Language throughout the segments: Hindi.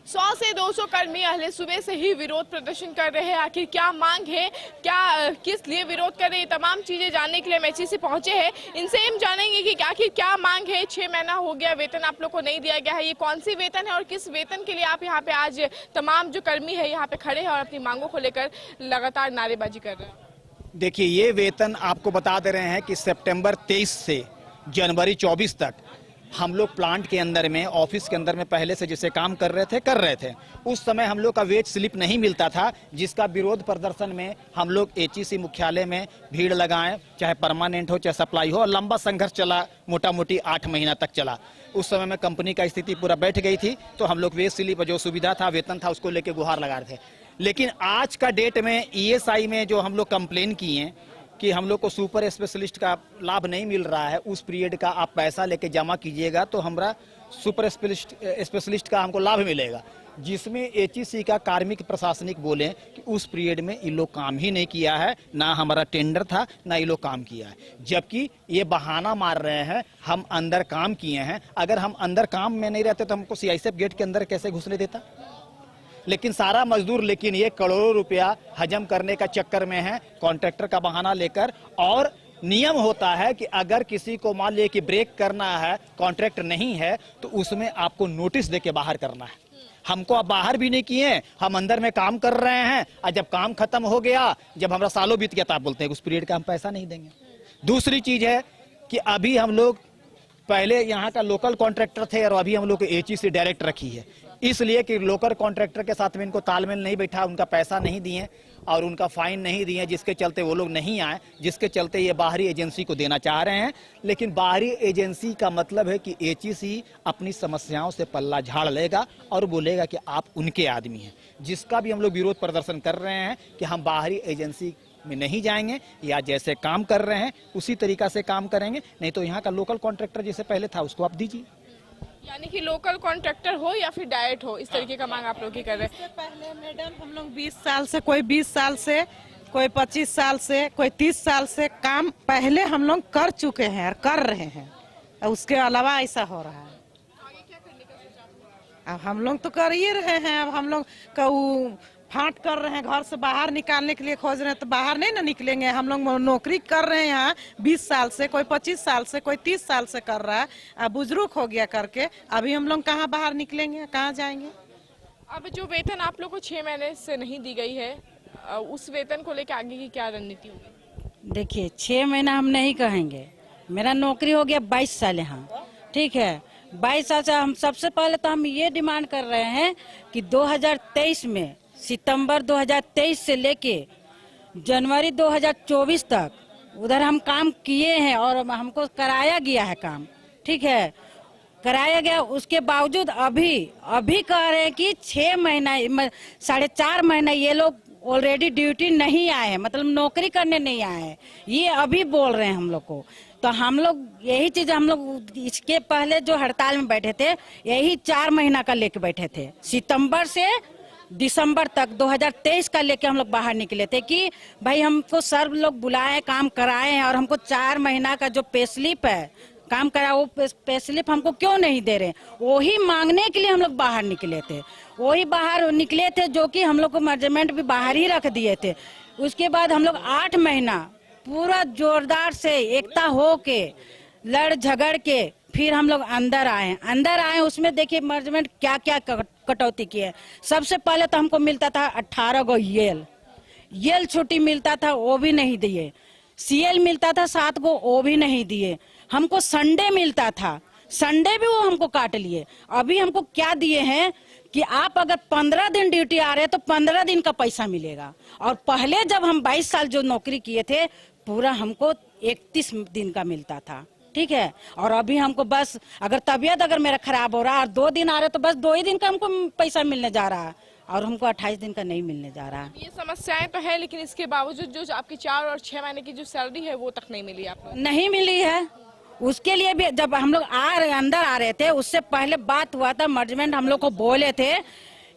100 से 200 कर्मी अहले सुबह से ही विरोध प्रदर्शन कर रहे हैं। आखिर क्या मांग है, क्या किस लिए विरोध कर रहे हैं, तमाम चीजें जानने के लिए हम एचई से पहुंचे हैं। इनसे हम जानेंगे कि आखिर क्या मांग है। 6 महीना हो गया, वेतन आप लोग को नहीं दिया गया है। ये कौन सी वेतन है और किस वेतन के लिए आप यहाँ पे आज तमाम जो कर्मी है यहाँ पे खड़े हैं और अपनी मांगों को लेकर लगातार नारेबाजी कर रहे हैं? देखिए, ये वेतन आपको बता दे रहे हैं कि सितंबर 23 से जनवरी 24 तक हम लोग प्लांट के अंदर में, ऑफिस के अंदर में पहले से जैसे काम कर रहे थे। उस समय हम लोग का वेज स्लिप नहीं मिलता था, जिसका विरोध प्रदर्शन में हम लोग एचईसी मुख्यालय में भीड़ लगाएं, चाहे परमानेंट हो चाहे सप्लाई हो, और लंबा संघर्ष चला, मोटा मोटी 8 महीना तक चला। उस समय में कंपनी का स्थिति पूरा बैठ गई थी, तो हम लोग वेज स्लिप जो सुविधा था, वेतन था, उसको लेके गुहार लगा रहे थे। लेकिन आज का डेट में ईएसआई में जो हम लोग कंप्लेन किए कि हम लोग को सुपर स्पेशलिस्ट का लाभ नहीं मिल रहा है, उस पीरियड का आप पैसा लेके जमा कीजिएगा तो हमारा सुपर स्पेशलिस्ट का हमको लाभ मिलेगा, जिसमें एचईसी का कार्मिक प्रशासनिक बोले कि उस पीरियड में ये लोग काम ही नहीं किया है, ना हमारा टेंडर था, ना ये लोग काम किया है। जबकि ये बहाना मार रहे हैं हम अंदर काम किए हैं। अगर हम अंदर काम में नहीं रहते तो हमको सीआईएसएफ गेट के अंदर कैसे घुसने देता? लेकिन सारा मजदूर, लेकिन ये करोड़ों रुपया हजम करने का चक्कर में है, कॉन्ट्रैक्टर का बहाना लेकर। और नियम होता है कि अगर किसी को मान लिया कि ब्रेक करना है, कॉन्ट्रैक्ट नहीं है, तो उसमें आपको नोटिस देके बाहर करना है। हमको अब बाहर भी नहीं किए, हम अंदर में काम कर रहे हैं, और जब काम खत्म हो गया, जब हमारा सालों बीत गया, तो आप बोलते हैं उस पीरियड का हम पैसा नहीं देंगे। दूसरी चीज है कि अभी हम लोग पहले यहाँ का लोकल कॉन्ट्रैक्टर थे और अभी हम लोग एचईसी डायरेक्ट रखी है, इसलिए कि लोकल कॉन्ट्रैक्टर के साथ में इनको तालमेल नहीं बैठा, उनका पैसा नहीं दिए और उनका फाइन नहीं दिए, जिसके चलते वो लोग नहीं आए, जिसके चलते ये बाहरी एजेंसी को देना चाह रहे हैं। लेकिन बाहरी एजेंसी का मतलब है कि एचईसी अपनी समस्याओं से पल्ला झाड़ लेगा और बोलेगा कि आप उनके आदमी हैं, जिसका भी हम लोग विरोध प्रदर्शन कर रहे हैं कि हम बाहरी एजेंसी में नहीं जाएंगे, या जैसे काम कर रहे हैं उसी तरीका से काम करेंगे। नहीं तो यहाँ का लोकल कॉन्ट्रैक्टर जैसे पहले था उसको आप दीजिए। यानी कि लोकल कॉन्ट्रैक्टर हो या फिर डायरेक्ट हो, इस तरीके का मांग आप लोग की कर रहे हैं। इससे पहले मैडम हम लोग 20 साल से, कोई 20 साल से, कोई 25 साल से, कोई 30 साल से काम पहले हम लोग कर चुके हैं और कर रहे हैं, और उसके अलावा ऐसा हो रहा है। अब हम लोग तो कर ही रहे हैं। अब हम लोग का फांट कर रहे हैं, घर से बाहर निकालने के लिए खोज रहे हैं, तो बाहर नहीं ना निकलेंगे। हम लोग नौकरी कर रहे हैं यहाँ 20 साल से, कोई 25 साल से, कोई 30 साल से कर रहा है। अब बुजुर्ग हो गया करके, अभी हम लोग कहाँ बाहर निकलेंगे, कहाँ जाएंगे? अब जो वेतन आप लोग को 6 महीने से नहीं दी गई है, उस वेतन को लेकर आगे की क्या रणनीति होगी? देखिए, 6 महीना हम नहीं कहेंगे, मेरा नौकरी हो गया 22 साल यहाँ, ठीक है। 22 साल से हम सबसे पहले तो हम ये डिमांड कर रहे हैं कि 2023 में, सितंबर 2023 से लेके जनवरी 2024 तक उधर हम काम किए हैं और हमको कराया गया है काम, ठीक है, कराया गया। उसके बावजूद अभी कह रहे हैं कि 6 महीना, 4.5 महीना ये लोग ऑलरेडी ड्यूटी नहीं आए हैं, मतलब नौकरी करने नहीं आए हैं, ये अभी बोल रहे हैं हम लोग को। तो हम लोग यही चीज, हम लोग इसके पहले जो हड़ताल में बैठे थे, यही 4 महीना का लेके बैठे थे, सितंबर से दिसंबर तक 2023 का लेके हम लोग बाहर निकले थे कि भाई हमको सर लोग बुलाए, काम कराए हैं, और हमको 4 महीना का जो पे स्लिप है काम करा, वो पे स्लिप हमको क्यों नहीं दे रहे? वही मांगने के लिए हम लोग बाहर निकले थे, वही बाहर निकले थे, जो कि हम लोग को मैनेजमेंट भी बाहर ही रख दिए थे। उसके बाद हम लोग 8 महीना पूरा जोरदार से एकता हो के, लड़ झगड़ के, फिर हम लोग अंदर आए। उसमें देखिए मैनेजमेंट क्या क्या कटौती की है। सबसे पहले तो हमको मिलता था 18 गो येल छुट्टी मिलता था, वो भी नहीं दिए। सीएल मिलता था 7 गो, वो भी नहीं दिए। हमको संडे मिलता था, संडे भी वो हमको काट लिए। अभी हमको क्या दिए हैं कि आप अगर 15 दिन ड्यूटी आ रहे हैं तो 15 दिन का पैसा मिलेगा। और पहले जब हम 22 साल जो नौकरी किए थे, पूरा हमको 31 दिन का मिलता था, ठीक है। और अभी हमको बस अगर तबीयत अगर मेरा खराब हो रहा है और 2 दिन आ रहे तो बस 2 ही दिन का हमको पैसा मिलने जा रहा है, और हमको 28 दिन का नहीं मिलने जा रहा है। ये समस्याएं तो है, लेकिन इसके बावजूद जो आपकी 4 और 6 महीने की जो सैलरी है वो तक नहीं मिली आपको? नहीं मिली है। उसके लिए भी जब हम लोग अंदर आ रहे थे, उससे पहले बात हुआ था, मैनेजमेंट हम लोग को बोले थे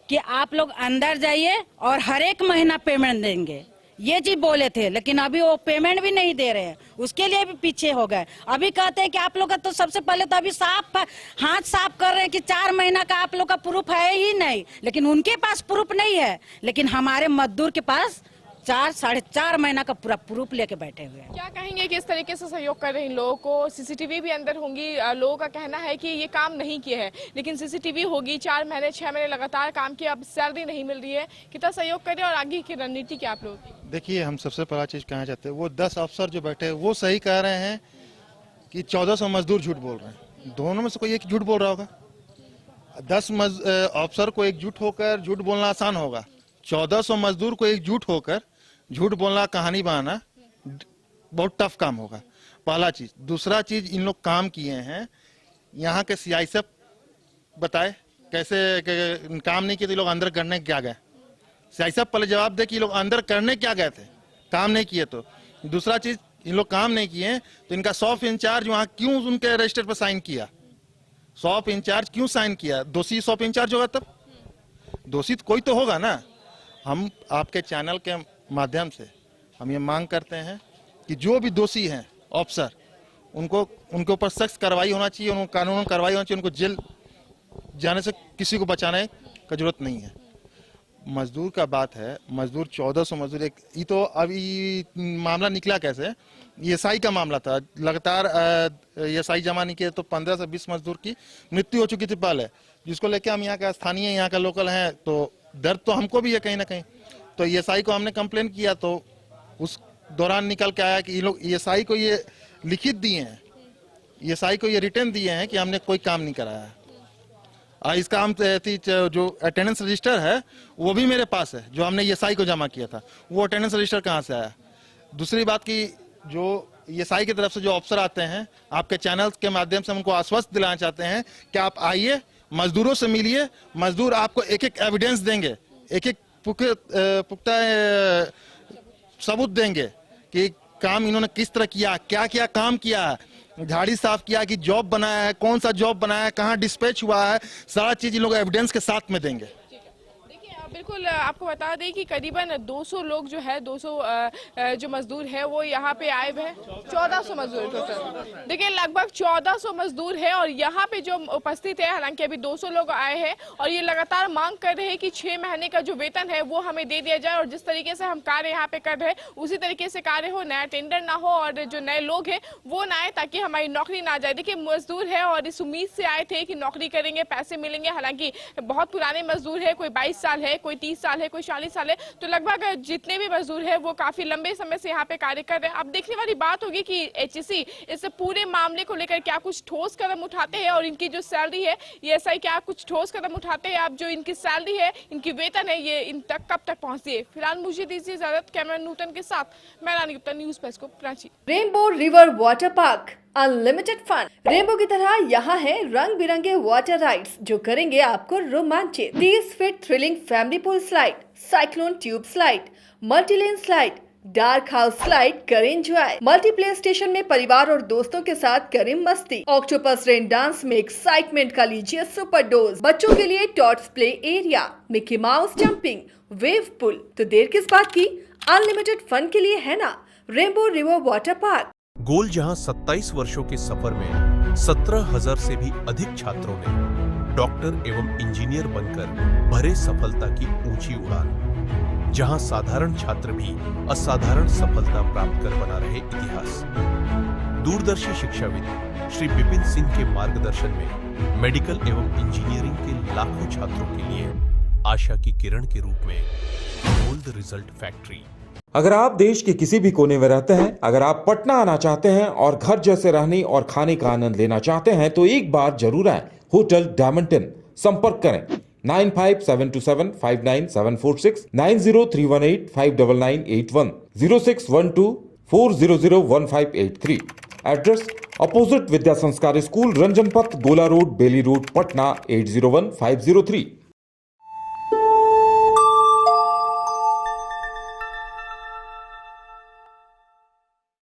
कि आप लोग अंदर जाइए और हर एक महीना पेमेंट देंगे, ये चीज बोले थे, लेकिन अभी वो पेमेंट भी नहीं दे रहे हैं, उसके लिए भी पीछे हो गए। अभी कहते हैं कि आप लोग का तो सबसे पहले तो अभी हाथ साफ कर रहे हैं कि 4 महीना का आप लोग का प्रूफ है ही नहीं, लेकिन उनके पास प्रूफ नहीं है, लेकिन हमारे मजदूर के पास 4-4.5 महीना का पूरा प्रूफ लेके बैठे हुए हैं। क्या कहेंगे कि इस तरीके से सहयोग कर रहे हैं इन लोगों को? सीसीटीवी भी अंदर होंगी, लोगों का कहना है कि ये काम नहीं किए हैं, लेकिन सीसीटीवी होगी, 4 महीने 6 महीने लगातार काम किया, अब सैलरी नहीं मिल रही है। कितना सहयोग करें और आगे की रणनीति क्या आप लोगों की? देखिए, हम सबसे पहला चीज कहना चाहते हैं, वो 10 अफसर जो बैठे हैं वो सही कह रहे हैं कि 1400 मजदूर झूठ बोल रहे हैं। दोनों में से कोई एक झूठ बोल रहा होगा। 10 अफसर को एकजुट होकर झूठ बोलना आसान होगा, 1400 मजदूर को एकजुट होकर झूठ बोलना, कहानी बनाना बहुत टफ काम होगा, पहला चीज। दूसरा चीज, इन लोग काम किए हैं, यहाँ के सीआई से बताए कैसे काम नहीं किए तो लोग अंदर करने क्या गए। सीआई साहब पहले जवाब दे कि लोग अंदर करने क्या गए थे, काम नहीं किए तो। दूसरा चीज, इन लोग काम नहीं किए तो इनका सॉफ इंचार्ज वहां क्यों उनके रजिस्टर पर साइन किया? सॉफ इंचार्ज क्यों साइन किया? दोषी सॉफ इंचार्ज होगा तब, दोषी कोई तो होगा ना। हम आपके चैनल के माध्यम से हम ये मांग करते हैं कि जो भी दोषी हैं अफसर, उनके ऊपर सख्त कार्रवाई होना चाहिए, उनको कानून कार्रवाई होना चाहिए, उनको जेल जाने से किसी को बचाने का जरूरत नहीं है। मजदूर का बात है, मजदूर 1400 मजदूर, एक ये तो अभी मामला निकला कैसे? ईएसआई का मामला था, लगातार ईएसआई जमा नहीं किए तो 15 से 20 मजदूर की मृत्यु हो चुकी थी पहले, जिसको लेके हम यहाँ का स्थानीय, यहाँ का लोकल हैं, तो दर्द तो हमको भी है कहीं ना कहीं। तो ईएसआई को हमने कंप्लेन किया, तो उस दौरान निकल के आया कि ये लोग ईएसआई को ये लिखित दिए हैं, ईएसआई को ये रिटर्न दिए हैं कि हमने कोई काम नहीं कराया है। इसका हम जो अटेंडेंस रजिस्टर है वो भी मेरे पास है, जो हमने ईएसआई को जमा किया था, वो अटेंडेंस रजिस्टर कहाँ से आया? दूसरी बात की, जो ईएसआई की तरफ से जो अफसर आते हैं, आपके चैनल के माध्यम से उनको आश्वस्त दिलाना चाहते हैं कि आप आइए, मजदूरों से मिलिए, मजदूर आपको एक एक एविडेंस देंगे, एक एक पुख्ता सबूत देंगे कि काम इन्होंने किस तरह किया, क्या क्या काम किया है, झाड़ी साफ किया कि जॉब बनाया है, कौन सा जॉब बनाया है, कहाँ डिस्पैच हुआ है, सारा चीज इन लोग एविडेंस के साथ में देंगे। बिल्कुल, आपको बता दें कि करीबन 200 लोग जो है, 200 जो मजदूर है वो यहाँ पे आए हुए हैं। 1400 मजदूर टोटल, देखिए लगभग 1400 मजदूर है और यहाँ पे जो उपस्थित है, हालांकि अभी 200 लोग आए हैं और ये लगातार मांग कर रहे हैं कि 6 महीने का जो वेतन है वो हमें दे दिया जाए और जिस तरीके से हम कार्य यहाँ पे कर रहे हैं उसी तरीके से कार्य हो, नया टेंडर ना हो और जो नए लोग हैं वो ना आए, ताकि हमारी नौकरी ना जाए। देखिए, मजदूर है और इस उम्मीद से आए थे कि नौकरी करेंगे, पैसे मिलेंगे। हालांकि बहुत पुराने मजदूर है, कोई 22 साल है, कोई 30 साल है, कोई 40 साल है, तो लगभग जितने भी मजदूर है वो काफी लंबे समय से यहाँ पे कार्य कर रहे हैं। अब देखने वाली बात होगी कि एचईसी इस पूरे मामले को लेकर क्या कुछ ठोस कदम उठाते हैं और इनकी जो सैलरी है, ये ऐसा क्या कुछ ठोस कदम उठाते हैं। अब जो इनकी सैलरी है, इनकी वेतन है, ये इन तक कब तक पहुंचती है? फिलहाल मुझे दीजिए इजाजत। कैमरा नूतन के साथ मैं Rani Gupta, news desk, Karachi. Rainbow river water park, unlimited fun. Rainbow की तरह यहाँ है रंग बिरंगे वाटर राइड्स जो करेंगे आपको रोमांचित। 30 feet thrilling family pool slide, cyclone tube slide, multilane slide, dark house slide करें एंजॉय। मल्टीप्ले स्टेशन में परिवार और दोस्तों के साथ करें मस्ती। ऑक्टोपस रेन डांस में एक्साइटमेंट का लीजिए सुपर डोज। बच्चों के लिए tots play area, Mickey Mouse jumping, wave pool. तो देर किस बात की, अनलिमिटेड फन के लिए है ना रेनबो रिवर वाटर पार्क। गोल जहां 27 वर्षों के सफर में 17,000 से भी अधिक छात्रों ने डॉक्टर एवं इंजीनियर बनकर भरे सफलता की ऊंची उड़ान, जहां साधारण छात्र भी असाधारण सफलता प्राप्त कर बना रहे इतिहास। दूरदर्शी शिक्षाविद श्री विपिन सिंह के मार्गदर्शन में मेडिकल एवं इंजीनियरिंग के लाखों छात्रों के लिए आशा की किरण के रूप में गोल्ड रिजल्ट फैक्ट्री। अगर आप देश के किसी भी कोने में रहते हैं, अगर आप पटना आना चाहते हैं और घर जैसे रहने और खाने का आनंद लेना चाहते हैं तो एक बार जरूर आए होटल डायमंटन। संपर्क करें 9572759746, 9031859981, 0612400153। एड्रेस अपोजिट विद्या संस्कार स्कूल, रंजन पथ, गोला रोड, बेली रोड, पटना 801503।